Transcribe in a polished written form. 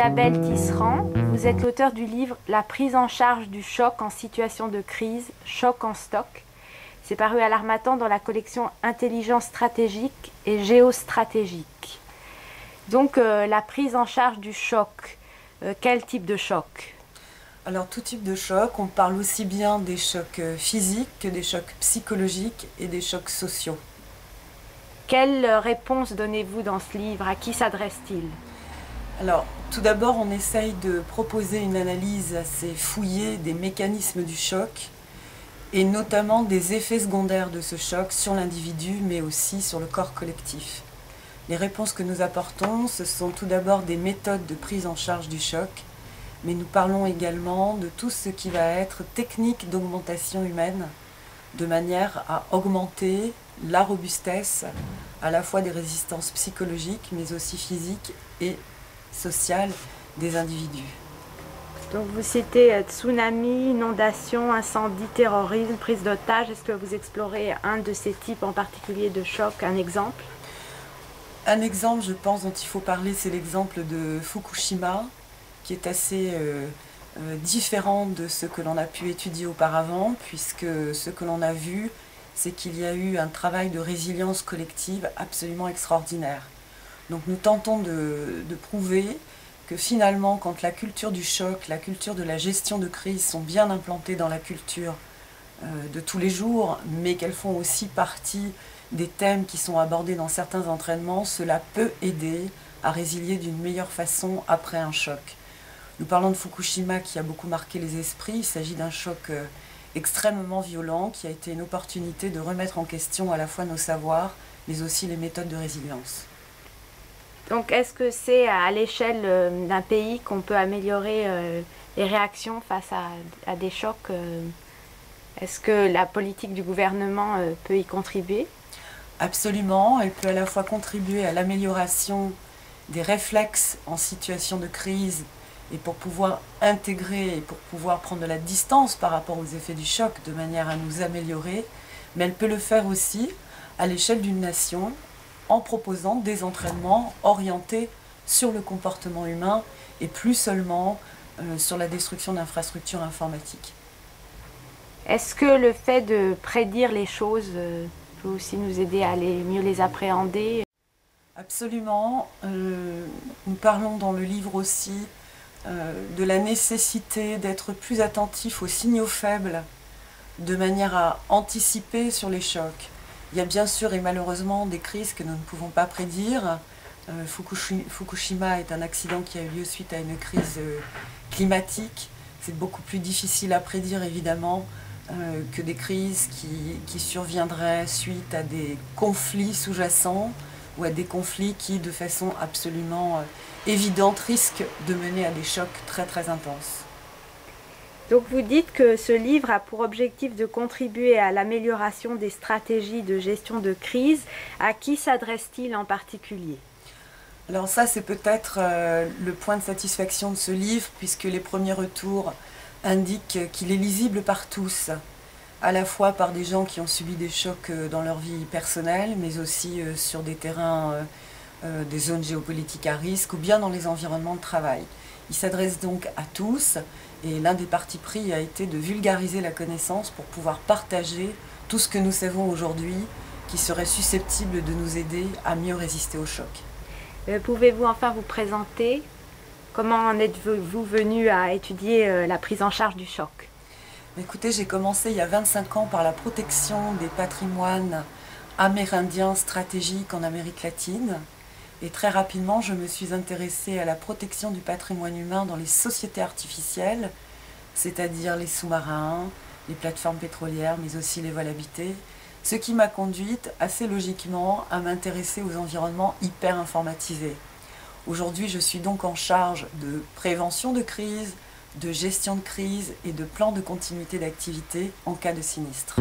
Isabelle Tisserand, vous êtes l'auteur du livre « La prise en charge du choc en situation de crise, choc en stock ». C'est paru à l'Harmattan dans la collection Intelligence stratégique et géostratégique. Donc la prise en charge du choc, quel type de choc? Alors tout type de choc, on parle aussi bien des chocs physiques que des chocs psychologiques et des chocs sociaux. Quelle réponse donnez-vous dans ce livre? À qui s'adresse-t-il? Alors tout d'abord, on essaye de proposer une analyse assez fouillée des mécanismes du choc et notamment des effets secondaires de ce choc sur l'individu mais aussi sur le corps collectif. Les réponses que nous apportons, ce sont tout d'abord des méthodes de prise en charge du choc, mais nous parlons également de tout ce qui va être technique d'augmentation humaine, de manière à augmenter la robustesse à la fois des résistances psychologiques, mais aussi physiques et sociales des individus. Donc vous citez tsunami, inondation, incendie, terrorisme, prise d'otage. Est-ce que vous explorez un de ces types en particulier de choc, un exemple? Un exemple, je pense, dont il faut parler, c'est l'exemple de Fukushima, qui est assez différent de ce que l'on a pu étudier auparavant, puisque ce que l'on a vu, c'est qu'il y a eu un travail de résilience collective absolument extraordinaire. Donc nous tentons de prouver que finalement, quand la culture du choc, la culture de la gestion de crise sont bien implantées dans la culture de tous les jours, mais qu'elles font aussi partie des thèmes qui sont abordés dans certains entraînements, cela peut aider à résilier d'une meilleure façon après un choc. Nous parlons de Fukushima qui a beaucoup marqué les esprits. Il s'agit d'un choc extrêmement violent qui a été une opportunité de remettre en question à la fois nos savoirs, mais aussi les méthodes de résilience. Donc est-ce que c'est à l'échelle d'un pays qu'on peut améliorer les réactions face à des chocs? Est-ce que la politique du gouvernement peut y contribuer? Absolument, elle peut à la fois contribuer à l'amélioration des réflexes en situation de crise et pour pouvoir intégrer et pour pouvoir prendre de la distance par rapport aux effets du choc de manière à nous améliorer, mais elle peut le faire aussi à l'échelle d'une nation en proposant des entraînements orientés sur le comportement humain et plus seulement sur la destruction d'infrastructures informatiques. Est-ce que le fait de prédire les choses peut aussi nous aider à mieux les appréhender? Absolument. Nous parlons dans le livre aussi de la nécessité d'être plus attentif aux signaux faibles de manière à anticiper sur les chocs. Il y a bien sûr et malheureusement des crises que nous ne pouvons pas prédire. Fukushima est un accident qui a eu lieu suite à une crise climatique. C'est beaucoup plus difficile à prédire évidemment que des crises qui surviendraient suite à des conflits sous-jacents ou à des conflits qui, de façon absolument évidente, risquent de mener à des chocs très très intenses. Donc vous dites que ce livre a pour objectif de contribuer à l'amélioration des stratégies de gestion de crise. À qui s'adresse-t-il en particulier? Alors ça, c'est peut-être le point de satisfaction de ce livre, puisque les premiers retours indiquent qu'il est lisible par tous, à la fois par des gens qui ont subi des chocs dans leur vie personnelle, mais aussi sur des terrains, des zones géopolitiques à risque, ou bien dans les environnements de travail. Il s'adresse donc à tous, et l'un des partis pris a été de vulgariser la connaissance pour pouvoir partager tout ce que nous savons aujourd'hui, qui serait susceptible de nous aider à mieux résister au choc. Pouvez-vous enfin vous présenter? Comment en êtes-vous venu à étudier la prise en charge du choc? Écoutez, j'ai commencé il y a 25 ans par la protection des patrimoines amérindiens stratégiques en Amérique latine. Et très rapidement, je me suis intéressée à la protection du patrimoine humain dans les sociétés artificielles, c'est-à-dire les sous-marins, les plateformes pétrolières, mais aussi les vols habités. Ce qui m'a conduite assez logiquement à m'intéresser aux environnements hyper informatisés. Aujourd'hui, je suis donc en charge de prévention de crise, de gestion de crise et de plan de continuité d'activité en cas de sinistre.